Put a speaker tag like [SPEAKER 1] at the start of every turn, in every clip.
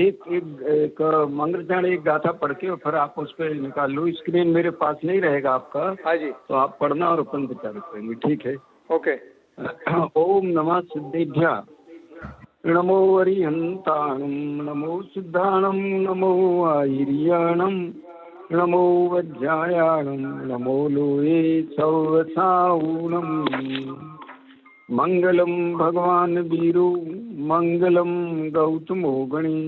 [SPEAKER 1] एक एक, एक मंगलचरण एक गाथा पढ़ के और फिर आप उस पर निकाल लो। स्क्रीन मेरे पास नहीं रहेगा आपका।
[SPEAKER 2] हाँ जी।
[SPEAKER 1] तो आप पढ़ना और अपन विचार करेंगे, ठीक है?
[SPEAKER 2] ओके।
[SPEAKER 1] ओम नमः सिद्धेभ्यः, नमो अरिहंताणं, नमो सिद्धाणं, नमो आयर्याणं, नमो वज्रायाणं, नमो लोये सौवसाऊणम्। मंगलम भगवान वीरू, मंगलम गौतमो गणी,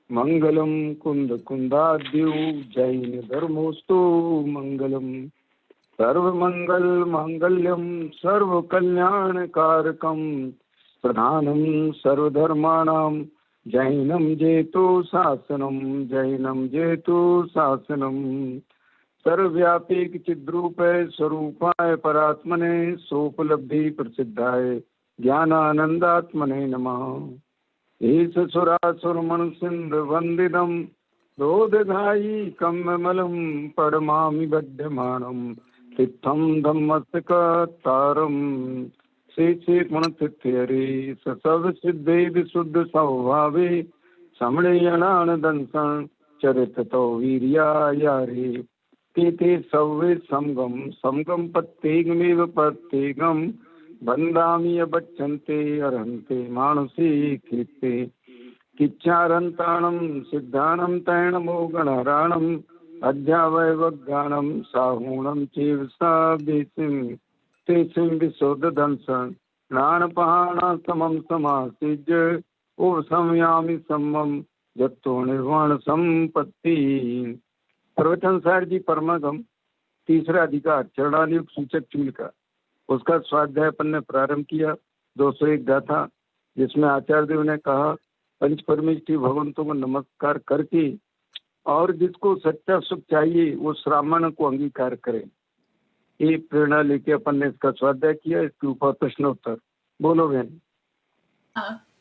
[SPEAKER 1] मंगलम कुंद कुंदाद्यु, जैन धर्मोस्तु मंगलम। सर्वमंगल मांगल्यम सर्व कल्याण कारकम, प्रधानम सर्वधर्माणां, जैनम जेतु शासनम, जैनम जेतु शासनम। सर्वव्यापी चिद्रूपाय स्वरूपाय परात्मने, सोपलब्धि प्रसिद्धाय ज्ञानानंदात्मने नमः। ईश सुरासुर मनुसिंह वंदितम, दोदधायी कम्मलम परमा बध्यमानम, तिथम धम्मस्तकतारम, श्री गुणतिथ्यरे सब सिद्धे विशुद्ध स्वभावे, समणीयणान दंसन चरित तो वीर्या यारे। ते सौवे समगम समगम प्रत्येकमेव प्रत्येकम, बंदामि अबच्चन्ते अर्हन्ते मानसी कीर्ते। किच्चारन्ताणं सिद्धानं तैणमो गणराणं, अध्यावैवज्ञानं साहूणं चैव सावेसिं, तेसिं विशोधदंसं प्राणपहाण समं समासिज्य, उपसंयामि सम्मं जत्तो निर्वाण संपत्ति। प्रवचन सार जी परमागम, तीसरा अधिकार चरणायुक्त सूचक चूल का, उसका स्वाध्याय अपन ने प्रारंभ किया। 201 गाथा, जिसमें आचार्य देव ने कहा पंच परमेष्ठी भगवंतों को नमस्कार करके और जिसको सच्चा सुख चाहिए वो श्रावण को अंगीकार करे, ये प्रेरणा लेके अपन ने इसका स्वाध्याय किया। इसके ऊपर प्रश्नोत्तर। बोलो बहन।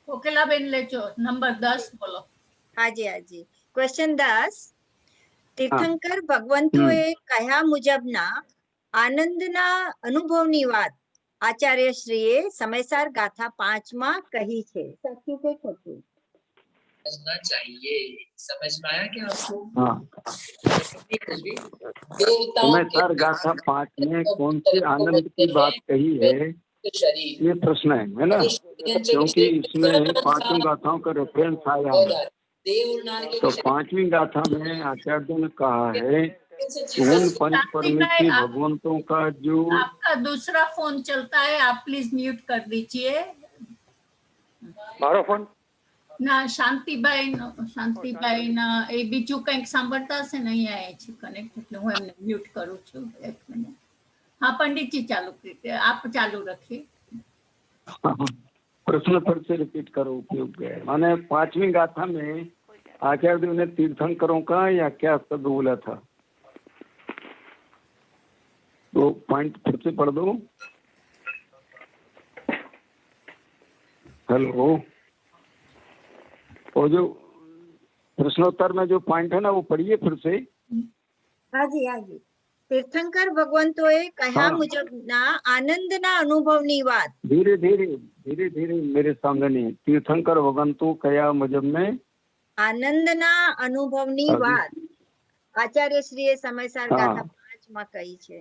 [SPEAKER 3] कोकिला बेन ले जो नंबर 10 बोलो।
[SPEAKER 4] हाँ जी क्वेश्चन 10। તીર્થંકર ભગવંતોએ કહ્યા મુજબના આનંદના અનુભવની વાત આચાર્યશ્રીએ સમયસાર ગાથા 5 માં કહી છે, સાચું કે ખોટું?
[SPEAKER 5] समझना चाहिए। समझ में आया क्या आपको?
[SPEAKER 1] हाँ। समयसार गाथा 5 में कौन से आनंद की बात कही है, ये प्रश्न है ना? क्योंकि इसमें 5 गाथाओं का रेफरेंस आया है। तो 5वीं गाथा में आचार्य ने कहा है उन पंच परमेष्ठी भगवंतों का जो।
[SPEAKER 3] आपका दूसरा फोन चलता है, आप प्लीज म्यूट कर दीजिए।
[SPEAKER 2] મારો ફોન
[SPEAKER 3] ના શાંતિભાઈ ના એ બીજું કંઈક સાંભળતા હશે ને, અહીંયા આવે છે કનેક્ટ, એટલે હું એમને મ્યુટ કરું છું। એક મિનિટ। हाँ पंडित जी चालू कीजिए, आप चालू रखिए।
[SPEAKER 1] प्रश्न फिर से रिपीट करो उपयोग है। माने 5वीं गाथा में आचार्य देव ने तीर्थंकरों का या क्या शब्द बोला था? तो पॉइंट फिर से पढ़ दो। हेलो, वो जो प्रश्नोत्तर में जो पॉइंट है ना वो पढ़िए फिर से।
[SPEAKER 4] हाँ जी તીર્થંકર ભગવંતોએ કહ્યા મુજબના આનંદના અનુભવની વાત।
[SPEAKER 1] धीरे धीरे मेरे सामने नहीं। तीर्थंकर भगवंतों कया मुजब में
[SPEAKER 4] આનંદના અનુભવની વાત આચાર્યશ્રીએ સમયસાર ગાથા 5 માં કહી છે।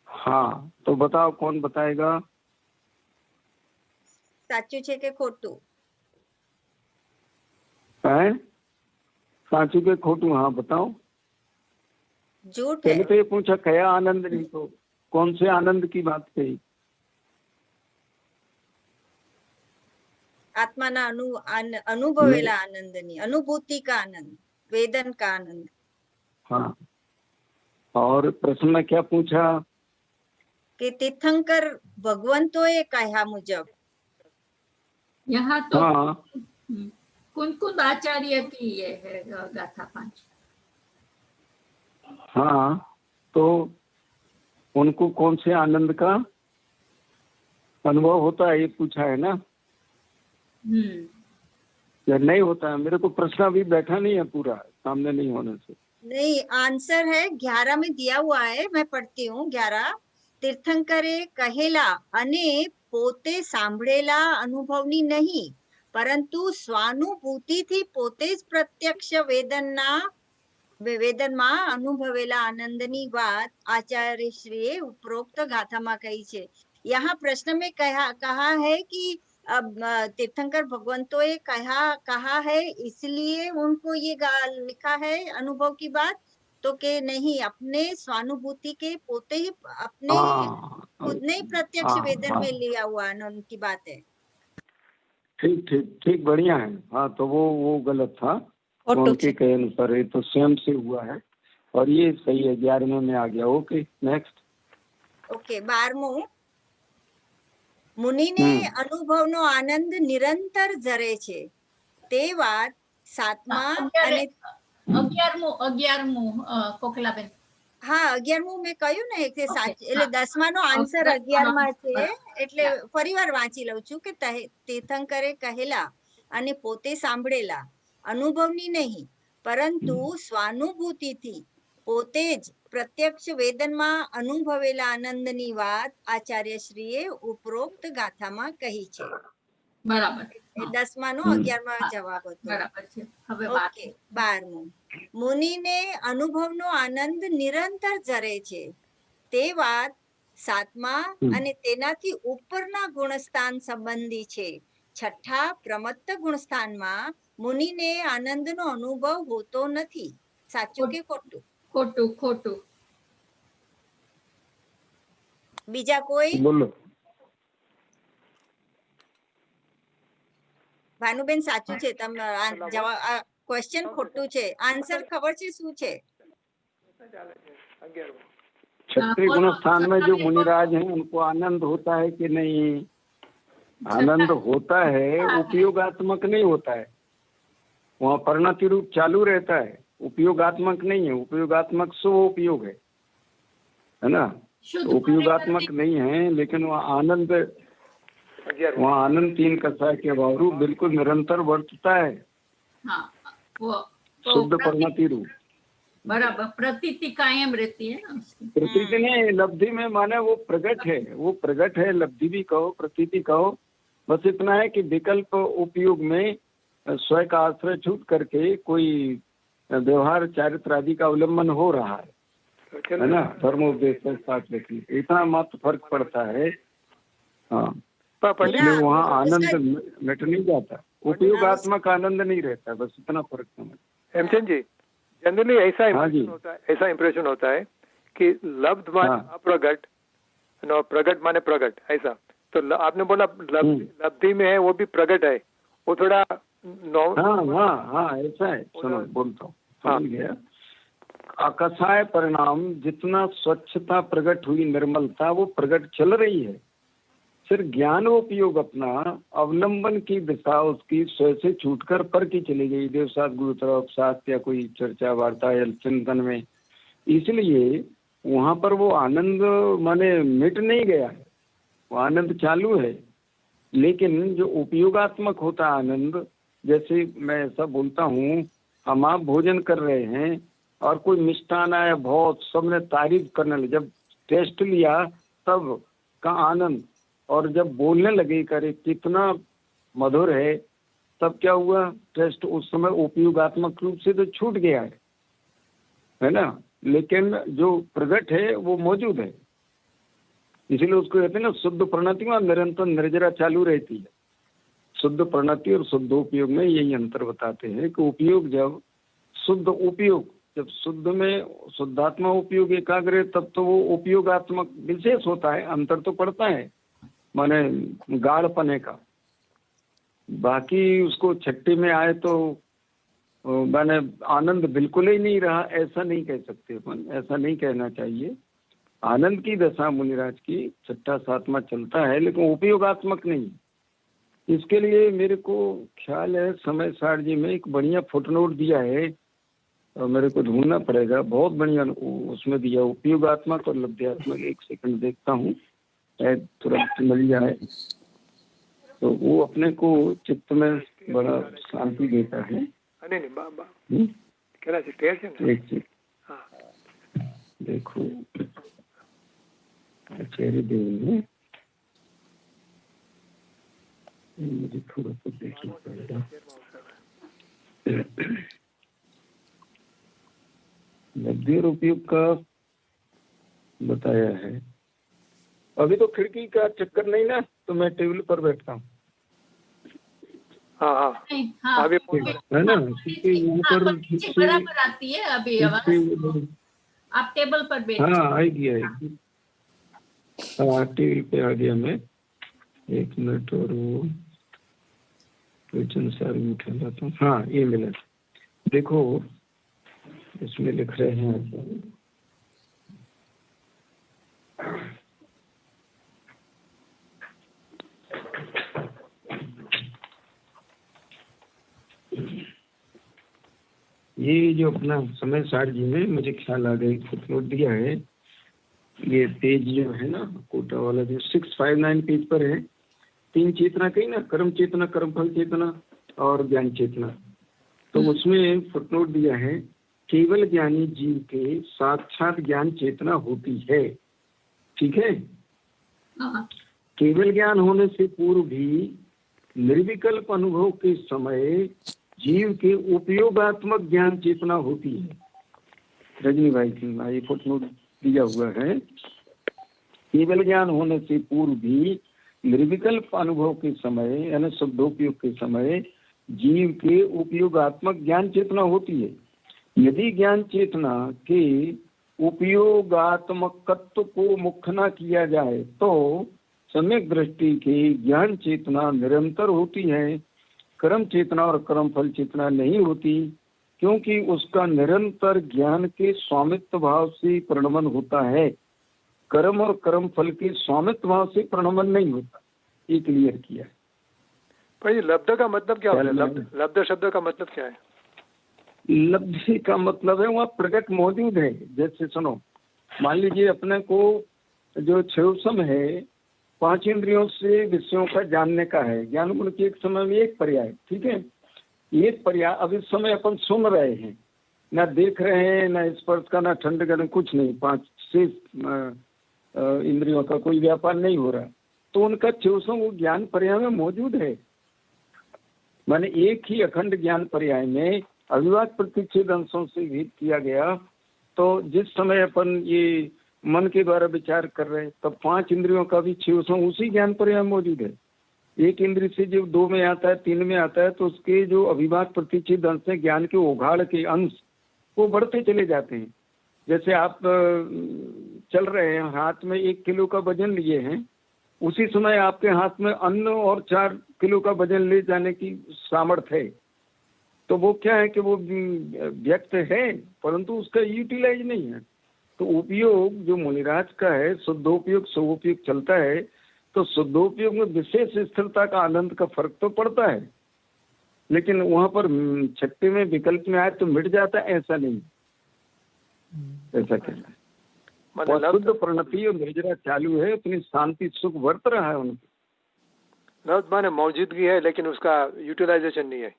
[SPEAKER 1] हाँ, तो बताओ कौन बताएगा?
[SPEAKER 4] સાચું છે કે ખોટું?
[SPEAKER 1] है साचू के खोटू? हाँ बताओ।
[SPEAKER 4] झूठ है।
[SPEAKER 1] पहले तो ये पूछा कया आनंद, नहीं तो कौन से आनंद की बात कही?
[SPEAKER 4] आत्माना अनुभवेला आनंदनी, अनुभूति का आनंद, वेदन का आनंद।
[SPEAKER 1] हाँ, और प्रश्न में क्या पूछा?
[SPEAKER 4] कि तीर्थंकर भगवंतोए कहा मुजब।
[SPEAKER 3] यहाँ तो
[SPEAKER 1] हाँ,
[SPEAKER 3] कुन आचार्य की ये है गाथा 5।
[SPEAKER 1] हाँ, तो उनको कौन से आनंद का अनुभव होता है ये पूछा है ना? या नहीं होता है? मेरे को प्रश्न अभी बैठा नहीं है पूरा, सामने नहीं होने से।
[SPEAKER 4] नहीं, आंसर है 11 में दिया हुआ है, मैं पढ़ती हूँ। 11 तीर्थंकरे कहेला अने पोते सांभळेला अनुभवनी नहीं, પરંતુ સ્વાનુભૂતિથી પોતે જ પ્રત્યક્ષ વેદનમાં અનુભવેલા આનંદની વાત આચાર્યશ્રીએ ઉપરોક્ત ગાથામાં कही છે। यहाँ प्रश्न में कहा है कि अब तीर्थंकर भगवंतों ने कहा है इसलिए उनको ये लिखा है अनुभव की बात, तो के नहीं अपने स्वानुभूति के पोते ही अपने खुद ने प्रत्यक्ष वेदन में लिया हुआ आनंद की बात है।
[SPEAKER 1] ठीक ठीक ठीक, बढ़िया है। हाँ, तो वो गलत था, तो उनके कहे अनुसार ये तो स्वयं से हुआ है और ये सही है। 11वें में आ गया। Okay, next.
[SPEAKER 4] ओके, 12मुं, मुनिने अनुभवनो आनंद निरंतर जरे छे ते વાત 7મા અને
[SPEAKER 3] 11મું કોકલાબેન।
[SPEAKER 4] હા, 11મું મેં કહ્યું ને કે સાચું, એટલે 10માનો આન્સર 11માં છે, એટલે ફરીવાર વાંચી લઉં છું કે તીર્થંકરે કહેલા અને પોતે સાંભળેલા અનુભવની નહીં પરંતુ સ્વાનુભૂતિથી પોતે જ પ્રત્યક્ષ વેદનમાં અનુભવેલા આનંદની વાત આચાર્યશ્રીએ ઉપરોક્ત ગાથામાં કહી છે।
[SPEAKER 3] બરાબર,
[SPEAKER 4] 10માનો 11માં જવાબ હતો।
[SPEAKER 3] બરાબર છે। હવે
[SPEAKER 4] ઓકે, 12મું, મુનિને અનુભવનો આનંદ નિરંતર જરે છે તે વાત 7મા અને તેનાથી ઉપરના ગુણસ્થાન સંબંધી છે। 6ઠા પ્રમત્ત ગુણસ્થાનમાં મુનિને આનંદનો અનુભવ હોતો નથી, સાચું કે ખોટું?
[SPEAKER 3] ખોટું ખોટું।
[SPEAKER 4] બીજા કોઈ?
[SPEAKER 1] બોલો।
[SPEAKER 4] ભાનુબેન સાચું છે, તમે જવાબ ક્વેશ્ચન ખોટું છે, આન્સર ખબર છે શું છે?
[SPEAKER 1] 6ठे गुणस्थान में जो मुनिराज हैं उनको आनंद होता है कि नहीं? आनंद होता है, उपयोगात्मक नहीं होता है। वहाँ परिणति रूप चालू रहता है, उपयोगात्मक नहीं है। उपयोगात्मक स्व उपयोग है ना, उपयोगात्मक नहीं है, लेकिन वहाँ आनंद 3 कसाय के बावजूद बिल्कुल निरंतर वर्तता है।
[SPEAKER 3] हाँ, वो
[SPEAKER 1] शुद्ध परिणति रूप,
[SPEAKER 3] बराबर, प्रतीति कायम रहती है ना उसकी।
[SPEAKER 1] प्रतीति नहीं, लब्धि में माने वो प्रगट है, वो प्रगट है। लब्धि भी कहो, प्रतीति कहो, बस इतना है कि विकल्प उपयोग में स्वयं का आश्रय छूट करके कोई व्यवहार चारित्र आदि का अवलंबन हो रहा है ना, धर्मोपदेश साथ लेके, इतना मात्र फर्क पड़ता है। हाँ, इसलिए वहाँ आनंद मिट नहीं जाता, उपयोगात्मक आनंद नहीं रहता, बस इतना फर्क समझ।
[SPEAKER 2] हेमचंद जी, जनरली ऐसा इम्प्रेशन होता है कि लब्ध माने अप्रगट, प्रगट माने प्रगट, ऐसा। तो आपने बोला लब्धि में है, वो भी प्रगट है, वो थोड़ा
[SPEAKER 1] हाँ, ऐसा है। सुनो, बोलता हूँ, समझ गया। अकसाय परिणाम, जितना स्वच्छता प्रगट हुई, निर्मलता, वो प्रगट चल रही है। फिर ज्ञानोपयोग अपना अवलंबन की दिशा उसकी स्वयं से छूटकर पर की चली गई, देवसात गुरुतरावसात या कोई चर्चा वार्ता या चिंतन में। इसलिए वहां पर वो आनंद माने मिट नहीं गया है, वो आनंद चालू है। लेकिन जो उपयोगात्मक होता आनंद, जैसे मैं ऐसा बोलता हूँ, हम आप भोजन कर रहे हैं और कोई मिष्ठान आया, बहुत सबने तारीफ करने लगे, जब टेस्ट लिया तब का आनंद, और जब बोलने लगे करे कितना मधुर है, तब क्या हुआ, टेस्ट उस समय उपयोगात्मक रूप से तो छूट गया है ना, लेकिन जो प्रगट है वो मौजूद है। इसीलिए उसको कहते हैं ना शुद्ध प्रणति में निरंतर निर्जरा चालू रहती है। शुद्ध प्रणति और शुद्ध उपयोग में यही अंतर बताते हैं कि उपयोग जब शुद्ध उपयोग, जब शुद्ध में शुद्धात्मा उपयोग एकाग्र है, तब तो वो उपयोगात्मक विशेष होता है, अंतर तो पड़ता है माने गाढ़पने का। बाकी उसको 6ठे में आए तो माने आनंद बिल्कुल ही नहीं रहा, ऐसा नहीं कह सकते अपन, ऐसा नहीं कहना चाहिए। आनंद की दशा मुनिराज की 6ठा 7वां चलता है, लेकिन उपयोगात्मक नहीं। इसके लिए मेरे को ख्याल है समय सार जी में एक बढ़िया फुटनोट दिया है, और मेरे को ढूंढना पड़ेगा, बहुत बढ़िया उसमें दिया उपयोगात्मक और लब्ध्यात्मक। 1 सेकंड देखता हूँ, तुरंत मिल जाए तो वो अपने को चित्त में बड़ा शांति देता है। एक देखो आचार्य देव ने मुझे थोड़ा सा देखना पड़ेगा। लब्धि और उपयोग का बताया है। अभी तो खिड़की का चक्कर नहीं ना, तो मैं टेबल पर बैठता हूँ।
[SPEAKER 2] हाँ हाँ
[SPEAKER 3] हाँ
[SPEAKER 2] अभी
[SPEAKER 1] है ना, क्योंकि यहाँ पर
[SPEAKER 3] नीचे बराबर आती है अभी आवाज। आप टेबल पर बैठ
[SPEAKER 1] हाँ आएगी। हाँ टेबल पे आ गया मैं। 1 मिनट और वो क्वेश्चन सारे उठा लाता हूँ। हाँ ये मिला। देखो इसमें लिख रहे हैं ये जो अपना समय सार जी में मुझे ख्याल आ गया, फुटनोट दिया है। ये पेज जो है ना कोटा वाला, जो 659 पेज पर है। 3 चेतना कही ना, कर्म चेतना, कर्मफल चेतना और ज्ञान चेतना। तो उसमें फुटनोट दिया है, केवल ज्ञानी जीव के साक्षात ज्ञान चेतना होती है। ठीक है। केवल ज्ञान होने से पूर्व भी निर्विकल्प अनुभव के समय जीव के उपयोगात्मक ज्ञान चेतना होती है। रजनी भाई सिंह, ये फुटनोट दिया हुआ है। केवल ज्ञान होने से पूर्व भी निर्विकल्प अनुभव के समय यानी शब्दोपयोग के समय जीव के उपयोगात्मक ज्ञान चेतना होती है। यदि ज्ञान चेतना के उपयोगात्मकत्व को मुख्य न किया जाए तो सम्यक दृष्टि की ज्ञान चेतना निरंतर होती है। कर्म चेतना और कर्म फल चेतना नहीं होती, क्योंकि उसका निरंतर ज्ञान के स्वामित्व भाव से प्रणमन होता है। कर्म और कर्म फल के स्वामित्व भाव से प्रणमन नहीं होता। ये क्लियर किया।
[SPEAKER 2] भाई लब्ध का मतलब क्या होता है? लब्ध शब्द का मतलब क्या है?
[SPEAKER 1] लब्धि का मतलब है वहाँ प्रकट मौजूद है। जैसे सुनो, मान लीजिए अपने को जो क्षयोसम है, 5 इंद्रियों से विषयों का जानने का है। ज्ञान गुण के एक समय में एक पर्याय, ठीक है, एक पर्याय। अब इस समय अपन सुन रहे हैं, ना देख रहे हैं, ना स्पर्श का, ना ठंड का, कुछ नहीं। 5 से इंद्रियों का कोई व्यापार नहीं हो रहा, तो उनका क्षयोसम वो ज्ञान पर्याय में मौजूद है। माने एक ही अखंड ज्ञान पर्याय में अविवाद प्रतिच्छेद अंशों से भेद किया गया। तो जिस समय अपन ये मन के द्वारा विचार कर रहे हैं, तब 5 इंद्रियों का भी क्षयोसम उसी ज्ञान पर्याय में मौजूद है। एक इंद्रिय से जब 2 में आता है, 3 में आता है, तो उसके जो अविभाज्य प्रतिच्छेद अंश है, ज्ञान के उघाड़ के अंश, वो बढ़ते चले जाते हैं। जैसे आप चल रहे हैं, हाथ में 1 किलो का वजन लिए हैं, उसी समय आपके हाथ में अन्न और 4 किलो का वजन ले जाने की सामर्थ्य है। तो वो क्या है कि वो व्यक्त है, परंतु उसका यूटिलाइज नहीं है। तो उपयोग जो मुनिराज का है, शुद्धोपयोग स्वोपयोग चलता है, तो शुद्धोपयोग में विशेष स्थिरता का आनंद का फर्क तो पड़ता है, लेकिन वहां पर छट्टे में विकल्प में आए तो मिट जाता है, ऐसा नहीं। ऐसा कहना है। शुद्ध प्रणति और निर्जरा चालू है, अपनी शांति सुख वर्त रहा है उनकी।
[SPEAKER 2] माने मौजूदगी है, लेकिन उसका यूटिलाइजेशन नहीं है।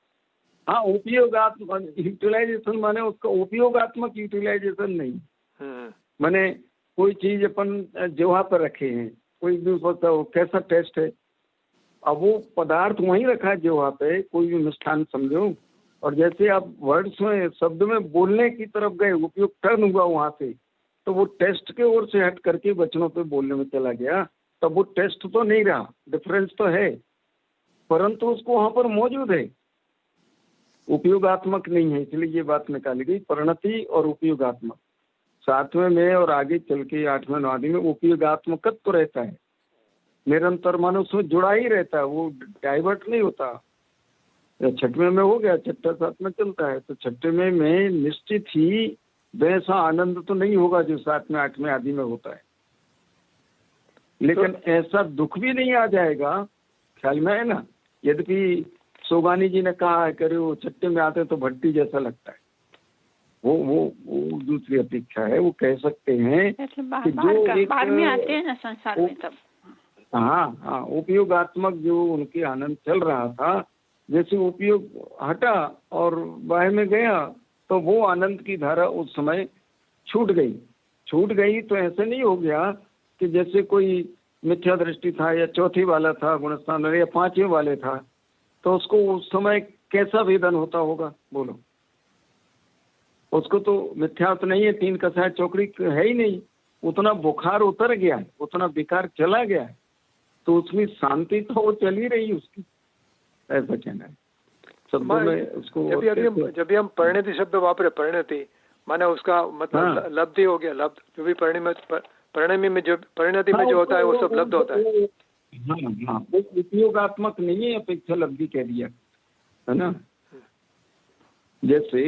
[SPEAKER 1] हाँ, उपयोगात्मक यूटिलाइजेशन माने उसका उपयोगात्मक यूटिलाइजेशन नहीं। माने कोई चीज अपन जगह पर रखे हैं, कोई भी बताओ कैसा टेस्ट है, अब वो पदार्थ वहीं रखा है जगह पे, कोई भी मिष्ठान समझो, और जैसे आप वर्ड्स में शब्द में बोलने की तरफ गए, उपयोग टर्न हुआ वहां से, तो वो टेस्ट के ओर से हट करके वचनों पे बोलने में चला गया, तब वो टेस्ट तो नहीं रहा, डिफरेंस तो है, परंतु उसको वहां पर मौजूद है, उपयोगात्मक नहीं है। इसलिए ये बात निकाली गई, परिणति और उपयोगात्मक। 7वें में और आगे चल के 8वें 9वीं में उपयोगात्मकत्व तो रहता है निरंतर, मानो उसमें जुड़ा ही रहता है, वो डाइवर्ट नहीं होता। 6वें में हो गया, 6ठा 7 में चलता है, तो 6ठे में निश्चित ही वैसा आनंद तो नहीं होगा जो 7वें 8वें आदि में होता है, लेकिन ऐसा दुख भी नहीं आ जाएगा, ख्याल में है ना। यद्यपि सोगानी जी ने कहा है कि वो 6ठे में आते तो भट्टी जैसा लगता है, वो दूसरी अपेक्षा है। वो कह सकते हैं कि जो
[SPEAKER 6] बाहर में आते हैं ना संसार में तब।
[SPEAKER 1] हाँ, उपयोगात्मक जो उनके आनंद चल रहा था, जैसे उपयोग हटा और बाहर में गया, तो वो आनंद की धारा उस समय छूट गई। तो ऐसे नहीं हो गया कि जैसे कोई मिथ्या दृष्टि था या चौथी वाला था गुणस्थान या पांचवें वाले था, तो उसको उस समय कैसा वेदन होता होगा बोलो। उसको तो मिथ्या तो नहीं है, तीन कसाय चौकड़ी है ही नहीं, उतना बुखार उतर गया है, उतना विकार चला गया है, तो उसमें शांति तो वो चल ही रही उसकी, ऐसा कहना है शब्दों में उसको।
[SPEAKER 2] जब भी हम परिणति शब्द वापरे, परिणति माने उसका मतलब लब्धि हो गया, लब्ध जो भी परिणति में जो परिणति में जो होता है वो सब लब्ध होता है।
[SPEAKER 1] हाँ, वो उपयोगात्मक नहीं है, अपेक्षा लब्धि कह दिया है ना। जैसे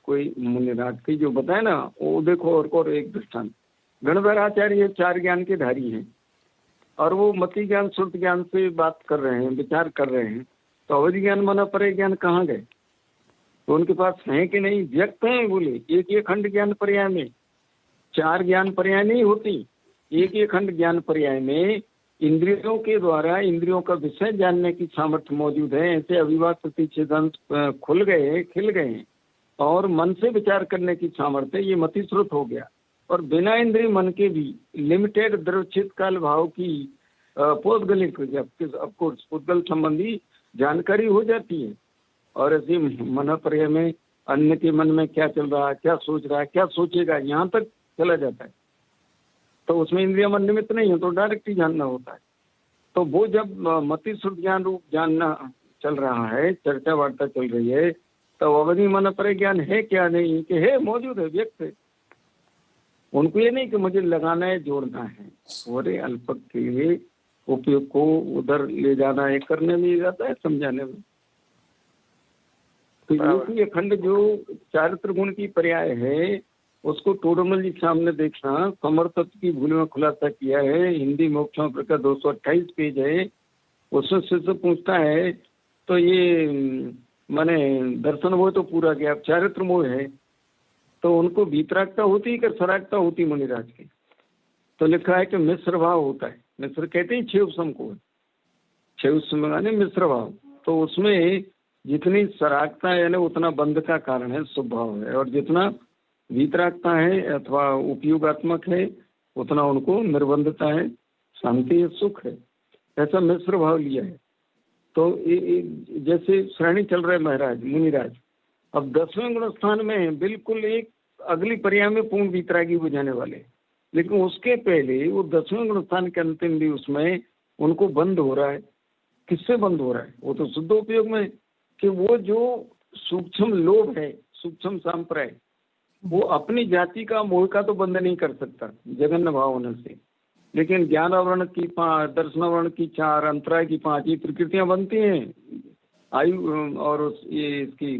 [SPEAKER 1] कोई मुनिराज की जो बताया ना, वो देखो और एक दृष्टांत, गणधराचार्य 4 ज्ञान के धारी हैं और वो मति ज्ञान श्रुत ज्ञान से बात कर रहे हैं, विचार कर रहे हैं, तो अवधि ज्ञान माना परे ज्ञान कहाँ गए? तो उनके पास है कि नहीं? व्यक्त है, बोले एक खंड ज्ञान पर्याय में 4 ज्ञान पर्याय नहीं होती, एक खंड ज्ञान पर्याय में इंद्रियों के द्वारा इंद्रियों का विषय जानने की सामर्थ्य मौजूद है। ऐसे अविवाद प्रतिच्छेदांत खुल गए, खिल गए, और मन से विचार करने की सामर्थ्य, ये मति श्रुत हो गया। और बिना इंद्रिय मन के भी लिमिटेड द्रवचित काल भाव की पौद्गलिक ऑफकोर्स पुद्गल संबंधी जानकारी हो जाती है। और ऐसे मन पर्याय में अन्य के मन में क्या चल रहा है, क्या सोच रहा है, क्या सोचेगा, यहाँ तक चला जाता है। तो उसमें इंद्रिय मन निमित्त नहीं है, तो डायरेक्ट ही जानना होता है। तो वो जब मति श्रुत ज्ञान रूप जानना चल रहा है, चर्चा वार्ता चल रही है, तो अवधि मन परे ज्ञान है क्या? नहीं कि है, मौजूद है, व्यक्त है। उनको ये नहीं कि मुझे लगाना है, जोड़ना है, और अल्पक के लिए उपयोग को उधर ले जाना है, करने में जाता है, समझाने में। तो ये खंड जो चारित्र गुण की पर्याय है, उसको टोडरमल जी सामने देखना, समर्थत्व की भूल में खुलासा किया है, हिंदी मोक्षों प्रकार 228 पेज है। उसमें शिष्य पूछता है तो ये माने दर्शन मोह तो पूरा गया, अब चारित्र मोह है, तो उनको वीतरागता होती है कि सरागता होती मुनिराज की? तो लिखा है कि मिश्र भाव होता है। मिश्र कहते हैं 6 उपसम को, 6 उपसम माने मिश्र भाव। तो उसमें जितनी सरागता है यानी उतना बंध का कारण है, स्वभाव है, और जितना वीतरागता है अथवा उपयोगात्मक है उतना उनको निर्बंधता है, शांति है, सुख है। ऐसा मिश्र भाव लिया है। तो जैसे श्रेणी चल रहा है महाराज मुनिराज, अब 10वें गुण स्थान में बिल्कुल एक अगली पर्याय में पूर्ण वीतरागी हो जाने वाले, लेकिन उसके पहले वो 10वें गुण स्थान के अंतिम भी उसमें उनको बंद हो रहा है। किससे बंद हो रहा है? वो तो शुद्ध उपयोग में, कि वो जो सूक्ष्म लोभ है, सूक्ष्म सांप्रदाय, वो अपनी जाति का मोह का तो बंद नहीं कर सकता जगन्न भाव होने से, लेकिन ज्ञान आवरण की 5, दर्शन आवरण की 4, अंतराय की 5, ये प्रकृतियां बनती हैं आयु, और ये इसकी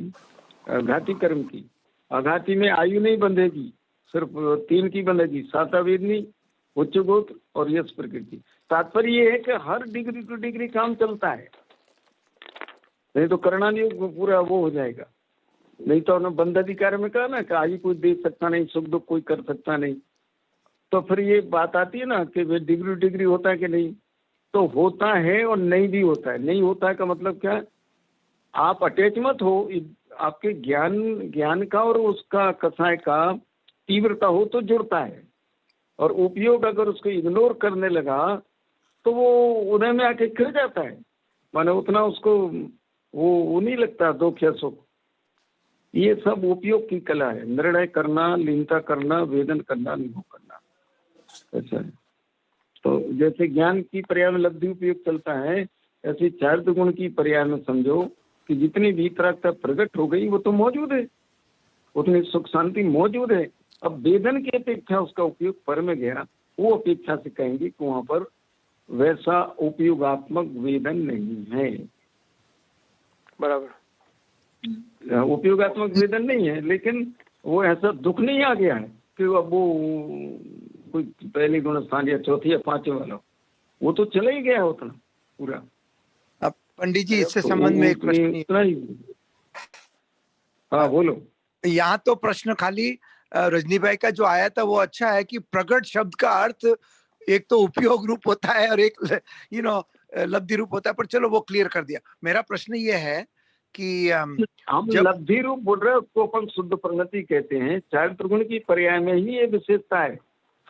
[SPEAKER 1] घाती कर्म की। अघाती में आयु नहीं बंधेगी, सिर्फ 3 की बंधेगी, सातावेदनी, उच्च गोत्र और यश प्रकृति। तात्पर्य ये है कि हर डिग्री टू डिग्री काम चलता है, नहीं तो करणानियोग पूरा वो हो जाएगा। नहीं तो उन्होंने बंध अधिकार में कहा ना कि आयु कोई दे सकता नहीं, सुख दुख कोई कर सकता नहीं। तो फिर ये बात आती है ना कि वे डिग्री डिग्री होता है कि नहीं, तो होता है और नहीं भी होता है। नहीं होता है का मतलब क्या? आप अटैच मत हो, आपके ज्ञान का और उसका कसाय का तीव्रता हो तो जुड़ता है, और उपयोग अगर उसको इग्नोर करने लगा तो वो उदय में आके खिल जाता है, माने उतना उसको वो नहीं लगता दुख या सुख। ये सब उपयोग की कला है, निर्णय करना, लीनता करना, वेदन करना, अनुभव करना, ऐसा है। तो जैसे ज्ञान की पर्याय में लब्धि उपयोग चलता है, ऐसे चारित्र गुण की पर्याय में समझो कि जितनी वीतरागता प्रकट हो गई वो तो मौजूद है, उतनी सुख शांति मौजूद है। अब वेदन की अपेक्षा उसका उपयोग पर में गया, वो अपेक्षा से कहेंगे कि वहां पर वैसा उपयोगात्मक वेदन नहीं है।
[SPEAKER 2] बराबर,
[SPEAKER 1] उपयोगात्मक वेदन नहीं है, लेकिन वो ऐसा दुख नहीं आ गया है कि अब वो कोई पहले गुण स्थान या चौथी या 5वें वाला, वो तो चला ही गया उतना पूरा।
[SPEAKER 7] अब पंडित जी इससे संबंध में एक प्रश्न।
[SPEAKER 1] हाँ बोलो।
[SPEAKER 7] यहाँ तो प्रश्न खाली रजनी भाई का जो आया था वो अच्छा है कि प्रकट शब्द का अर्थ एक तो उपयोग रूप होता है और एक लब्धि रूप होता है, पर चलो वो क्लियर कर दिया। मेरा प्रश्न ये है कि
[SPEAKER 1] हम लब्धि रूप बोल रहे हैं, उसको अपन शुद्ध परिणति कहते हैं। चारित्र गुण की पर्याय में ही ये विशेषता है।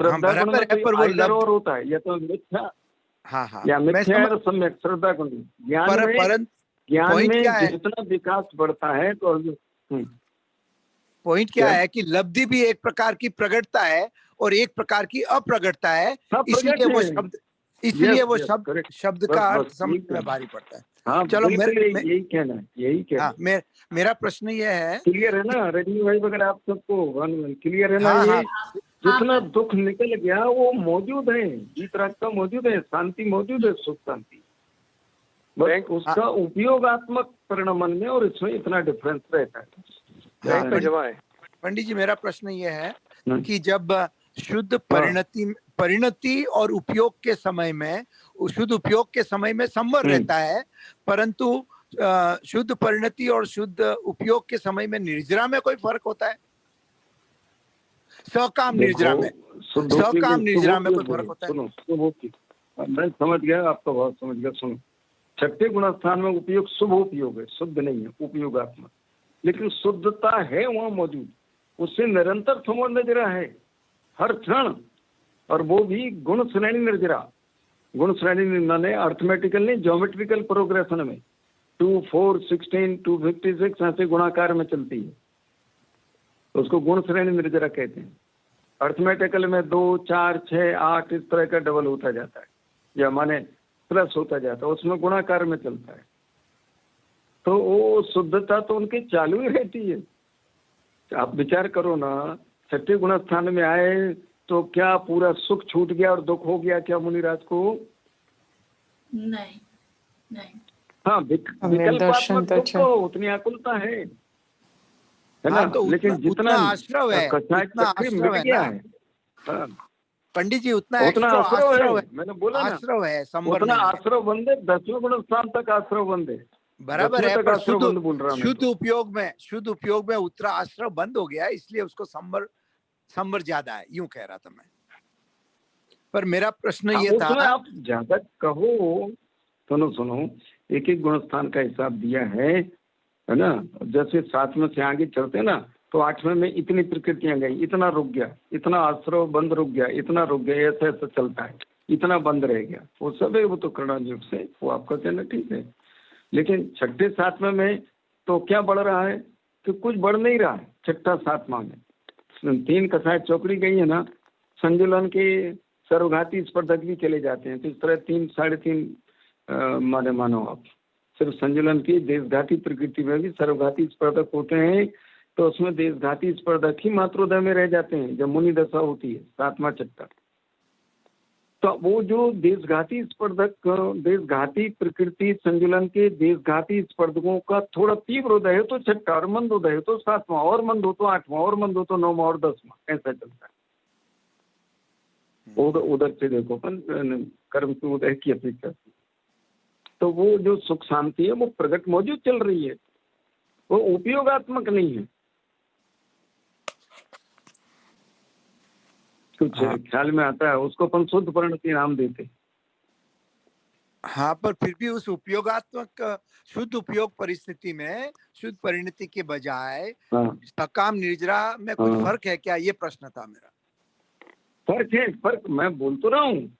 [SPEAKER 1] श्रद्धा गुण में और होता है, या तो मिथ्या
[SPEAKER 7] हाँ हाँ
[SPEAKER 1] या
[SPEAKER 7] मैं
[SPEAKER 1] मिथ्या
[SPEAKER 7] समझ
[SPEAKER 1] और सम्यक श्रद्धा को नहीं। ज्ञान
[SPEAKER 7] पर
[SPEAKER 1] में ज्ञान
[SPEAKER 7] पॉइंट
[SPEAKER 1] में
[SPEAKER 7] क्या है,
[SPEAKER 1] जितना विकास बढ़ता है तो
[SPEAKER 7] पॉइंट क्या
[SPEAKER 1] क्या?
[SPEAKER 7] है कि लब्धि भी एक प्रकार की प्रगटता है और एक प्रकार की अप्रगटता है,
[SPEAKER 1] सब
[SPEAKER 7] इसलिए
[SPEAKER 1] प्रगट
[SPEAKER 7] वो
[SPEAKER 1] है।
[SPEAKER 7] शब्द, इसलिए
[SPEAKER 1] यस
[SPEAKER 7] वो
[SPEAKER 1] यस
[SPEAKER 7] शब्द
[SPEAKER 1] करेक्ट।
[SPEAKER 7] शब्द
[SPEAKER 1] बस
[SPEAKER 7] का
[SPEAKER 1] बस
[SPEAKER 7] अर्थ
[SPEAKER 1] यही
[SPEAKER 7] समझने में
[SPEAKER 1] कहना।
[SPEAKER 7] भारी पड़ता है।
[SPEAKER 1] हाँ
[SPEAKER 7] चलो
[SPEAKER 1] बिल्कुल यही कहना है, यही कहना
[SPEAKER 7] हाँ
[SPEAKER 1] है।
[SPEAKER 7] मेरा प्रश्न ये है,
[SPEAKER 1] क्लियर है ना रजनी भाई वगैरह आप सबको क्लियर है ना?
[SPEAKER 7] हाँ
[SPEAKER 1] ये
[SPEAKER 7] हाँ
[SPEAKER 1] जितना दुख निकल गया वो मौजूद है, वीतरागता मौजूद है, शांति मौजूद है, सुख शांति, बस उसका उपयोगात्मक परिणाम में और इसमें इतना डिफरेंस रहता है।
[SPEAKER 2] बैंक में जमा है।
[SPEAKER 7] पंडित जी मेरा प्रश्न ये है कि जब शुद्ध परिणति और उपयोग के समय में, शुद्ध उपयोग के समय में संवर रहता है, परंतु शुद्ध परिणति और शुद्ध उपयोग के समय में निर्जरा में कोई फर्क होता है? सकाम निर्जरा में, सकाम निर्जरा में कोई फर्क होता है?
[SPEAKER 1] सुनो मैं समझ गया, आपका बहुत समझ गया। सुनो, छठे गुणस्थान में उपयोग शुभ उपयोग है, शुद्ध नहीं है, उपयोगात्मक, लेकिन शुद्धता है वहां मौजूद, उससे निरंतर संबंध निर्जरा है हर क्षण, और वो भी गुण श्रेणी निर्जरा। गुण श्रेणी माने अर्थमेटिकल नहीं, ज्योमेट्रिकल प्रोग्रेशन में 2, 4, 16, 256 ऐसे गुणाकार में चलती है, तो उसको गुण श्रेणी निर्जरा कहते हैं। अर्थमेटिकल में 2, 4, 6, 8 इस तरह का डबल होता जाता है, या माने प्लस होता जाता है, उसमें गुणाकार में चलता है। तो वो शुद्धता तो उनकी चालू ही रहती है। आप विचार करो ना, छठे गुणस्थान में आए तो क्या पूरा सुख छूट गया और दुख हो गया क्या मुनिराज को?
[SPEAKER 3] नहीं नहीं।
[SPEAKER 1] हाँ, विकल्पात्मक दुख तो उतनी आकुलता है ना?
[SPEAKER 7] हाँ, तो
[SPEAKER 1] लेकिन जितना
[SPEAKER 7] आश्रव है,
[SPEAKER 1] उतना मिट गया है। हाँ।
[SPEAKER 7] पंडित जी उतना
[SPEAKER 1] आश्रव है, मैंने बोला ना,
[SPEAKER 7] आश्रव है,
[SPEAKER 1] उतना आश्रव बंदे 10वें गुणस्थान तक आश्रव बंदे
[SPEAKER 7] बराबर है, पर शुद्ध
[SPEAKER 1] तो।
[SPEAKER 7] उपयोग में उतना आश्रव बंद हो गया, इसलिए उसको संवर ज्यादा है, यूं कह रहा था मैं। पर मेरा प्रश्न ये था,
[SPEAKER 1] आप ज्यादा कहो, सुनो, एक एक गुणस्थान का हिसाब दिया है ना? जैसे 7वें से आगे चलते ना, तो 8वें में इतनी प्रकृतियां गई, इतना रुक गया, इतना आश्रव बंद रुक गया, इतना रुक गया, ऐसा ऐसा चलता है, इतना बंद रह गया, वो सब है, वो तो कर्ण युग से, वो आपका कहना ठीक है। लेकिन छठे 7वें में तो क्या बढ़ रहा है कि कुछ बढ़ नहीं रहा है। छठा 7वां में 3 कसाय चौकड़ी गई है ना, संजुलन के सर्वघाती स्पर्धक भी चले जाते हैं, तो इस तरह 3, 3.5 मानो आप सिर्फ संजुलन की देशघाती प्रकृति में भी सर्वघाती स्पर्धक होते हैं, तो उसमें देशघाती स्पर्धक ही मात्रोदय में रह जाते हैं जब मुनि दशा होती है, 7वां चक्कर। तो वो जो देशघाती स्पर्धक, देशघाती प्रकृति संजुलन के देशघाती स्पर्धकों का थोड़ा तीव्र उदय हो तो छठा, और मंद उदय हो तो 7वां, और मंद हो तो 8वां, और मंद हो तो 9वां और 10वां, ऐसा चलता है। उधर से देखो कर्म के उदय की अपेक्षा से, तो वो जो सुख शांति है वो प्रगट मौजूद चल रही है, वो उपयोगात्मक नहीं है। कुछ ख्याल में आता है, उसको अपन शुद्ध परिणति नाम देते।
[SPEAKER 7] हाँ, पर फिर भी उस उपयोगात्मक शुद्ध उपयोग परिस्थिति में शुद्ध परिणति के बजाय सकाम निर्जरा में कुछ फर्क है क्या? ये प्रश्न था मेरा।
[SPEAKER 1] फर्क है, फर्क मैं बोल तो रहा हूँ,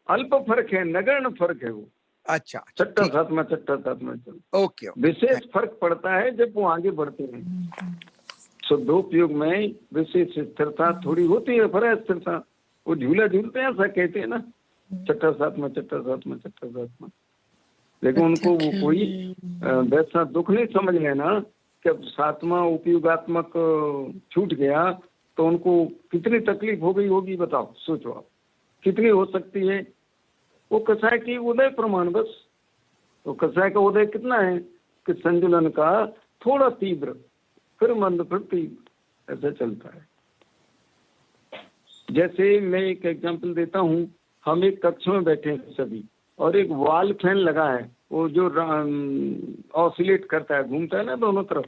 [SPEAKER 1] अल्प फर्क है, नगण्य फर्क है वो।
[SPEAKER 7] अच्छा,
[SPEAKER 1] छठा 7वां चल।
[SPEAKER 7] ओके।
[SPEAKER 1] विशेष फर्क पड़ता है जब वो आगे बढ़ते हैं। शुद्धोपयोग में विशेष स्थिरता थोड़ी होती है, पर स्थिरता, वो झूला झूलते हैं ऐसा कहते हैं ना, छठा 7वां, लेकिन उनको वो कोई वैसा दुख नहीं समझ लेना कि अब 7वां उपयोगात्मक छूट गया तो उनको कितनी तकलीफ हो गई होगी, बताओ, सोचो आप कितनी हो सकती है। वो कसाय की उदय प्रमाण, बस तो कसाय का उदय कितना है कि संजुलन का थोड़ा तीव्र, फिर मंद, फिर तीव्र, ऐसा चलता है। जैसे मैं एक एग्जांपल देता हूँ, हम एक कक्ष में बैठे हैं सभी, और एक वॉल फैन लगा है, वो जो ऑसिलेट करता है, घूमता है ना दोनों तरफ,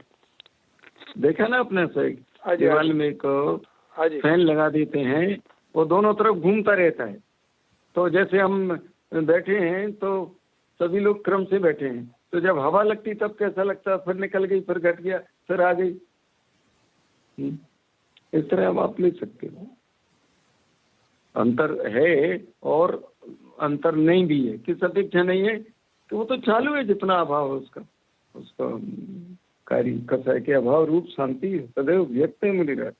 [SPEAKER 1] देखा ना अपने से, दीवार में एक फैन लगा देते हैं, वो दोनों तरफ घूमता रहता है। तो जैसे हम बैठे हैं तो सभी लोग क्रम से बैठे हैं, तो जब हवा लगती तब कैसा लगता, फिर निकल गई, फिर घट गया, फिर आ गई, इस तरह अब आप ले सकते हो। अंतर है, और अंतर नहीं भी है, किस अपेक्षा नहीं है, तो वो तो चालू है जितना अभाव है उसका कार्य कसा है कि अभाव रूप शांति सदैव व्यक्त है मिली रहा।